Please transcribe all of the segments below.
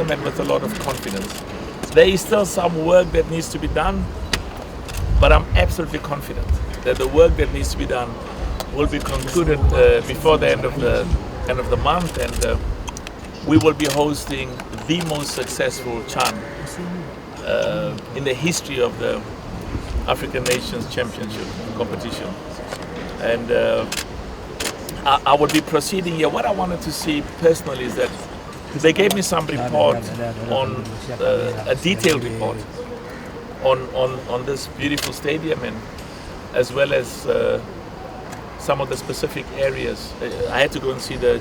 optimism and with a lot of confidence. There is still some work that needs to be done, but I'm absolutely confident that the work that needs to be done will be concluded before the end of the month, and we will be hosting the most successful CHAN in the history of the African Nations Championship competition. And I will be proceeding here. What I wanted to see personally is that they gave me some report on a detailed report on this beautiful stadium, and as well as some of the specific areas. I had to go and see the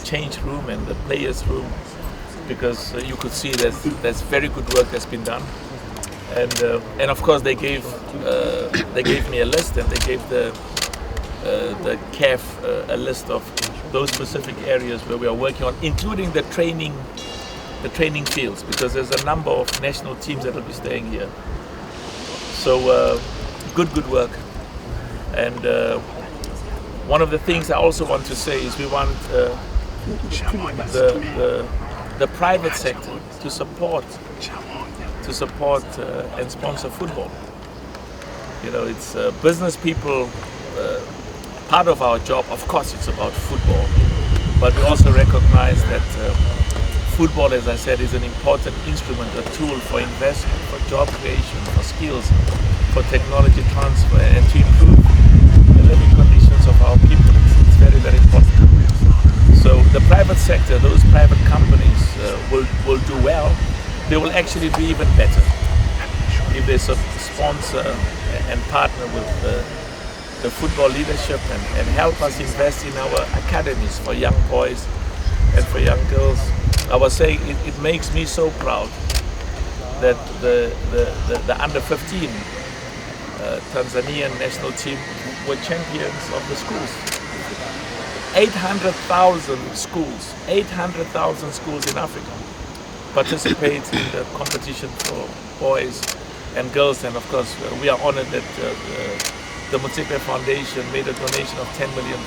change room and the players room, because you could see there's very good work that's been done. And of course they gave me a list, and they gave the CAF a list of those specific areas where we are working on, including the training fields, because there's a number of national teams that will be staying here. So good work. And one of the things I also want to say is we want the private sector to support and sponsor football. You know, it's business people. Part of our job, of course, it's about football, but we also recognize that football, as I said, is an important instrument, a tool for investment, for job creation, for skills, for technology transfer, and to improve the living conditions of our people. It's very, very important. So the private sector, those private companies will do well. They will actually be even better if they sponsor and partner with the football leadership and help us invest in our academies for young boys and for young girls. I was saying it makes me so proud that the under 15 Tanzanian national team were champions of the schools. 800,000 schools in Africa participate in the competition for boys and girls, and of course we are honored that the Motsepe Foundation made a donation of $10 million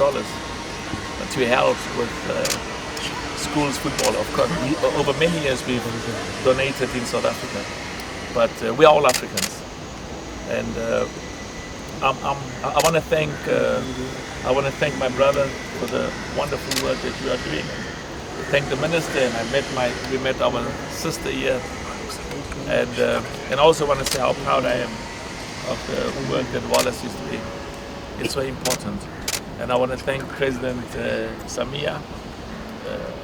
to help with schools football. Of course, over many years we've donated in South Africa, but we are all Africans, and I want to thank my brother for the wonderful work that you are doing. Thank the minister, and we met our sister here, and also want to say how proud I am of the work that Wallace is doing. It's so important. And I want to thank President Samia,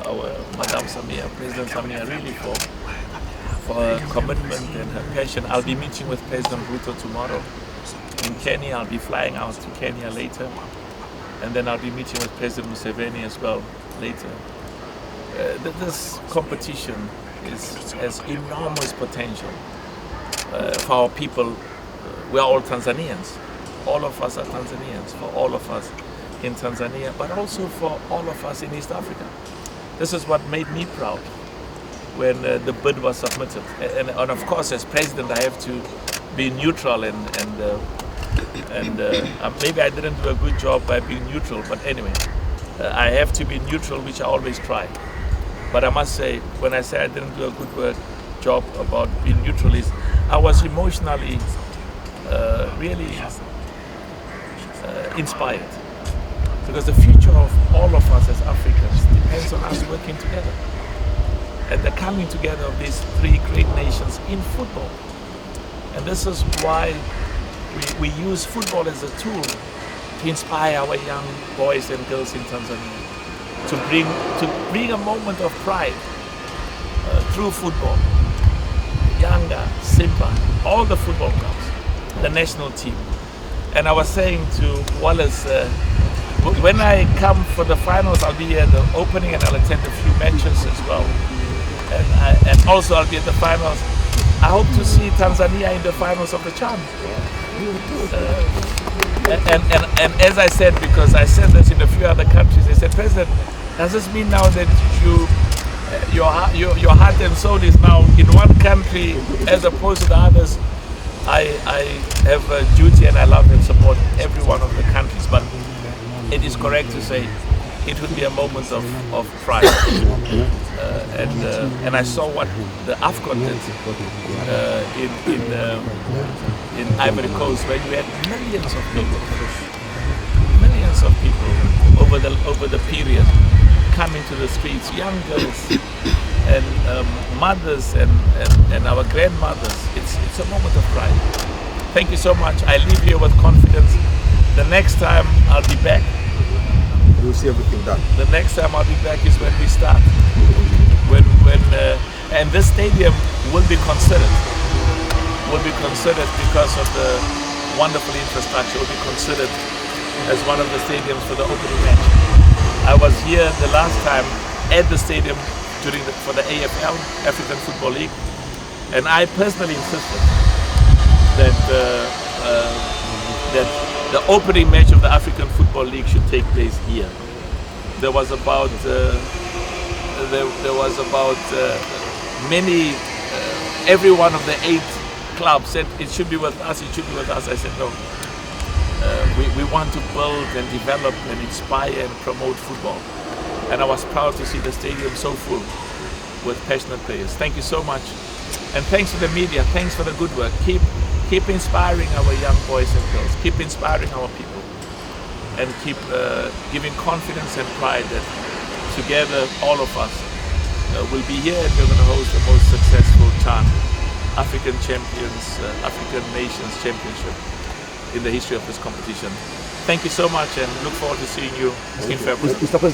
our Madame Samia, President Samia, really for her commitment and her passion. I'll be meeting with President Ruto tomorrow in Kenya. I'll be flying out to Kenya later. And then I'll be meeting with President Museveni as well later. This competition has enormous potential for our people. We are all Tanzanians. All of us are Tanzanians, for all of us in Tanzania, but also for all of us in East Africa. This is what made me proud when the bid was submitted. And of course, as president, I have to be neutral, and maybe I didn't do a good job by being neutral, but anyway, I have to be neutral, which I always try. But I must say, when I say I didn't do a good job about being neutral, I was emotionally really inspired, because the future of all of us as Africans depends on us working together, and the coming together of these three great nations in football. And this is why we use football as a tool to inspire our young boys and girls in Tanzania, to bring a moment of pride through football. Yanga, Simba, all the football clubs, the national team. And I was saying to Wallace, when I come for the finals, I'll be at the opening and I'll attend a few matches as well. And also I'll be at the finals. I hope to see Tanzania in the finals of the CHAN. And as I said, because I said this in a few other countries, they said, President, does this mean now that your heart and soul is now in one country as opposed to the others? I have a duty, and I love and support every one of the countries, but it is correct to say it would be a moment of pride. And I saw what the AFCON did in Ivory Coast, where you had millions of people over the period coming to the streets, young girls and mothers and our grandmothers. It's a moment of pride. Thank you so much. I leave here with confidence. The next time I'll be back, you'll see everything done. The next time I'll be back is when we start. And this stadium will be considered because of the wonderful infrastructure. Will be considered as one of the stadiums for the opening match. I was here the last time at the stadium for the AFL, African Football League, and I personally insisted that the opening match of the African Football League should take place here. There was about every one of the 8 clubs said it should be with us. It should be with us. I said no. We want to build and develop and inspire and promote football. And I was proud to see the stadium so full with passionate players. Thank you so much. And thanks to the media. Thanks for the good work. Keep inspiring our young boys and girls. Keep inspiring our people. And keep giving confidence and pride that together, all of us will be here and we're going to host the most successful CHAN African Nations Championship in the history of this competition. Thank you so much and look forward to seeing you in February.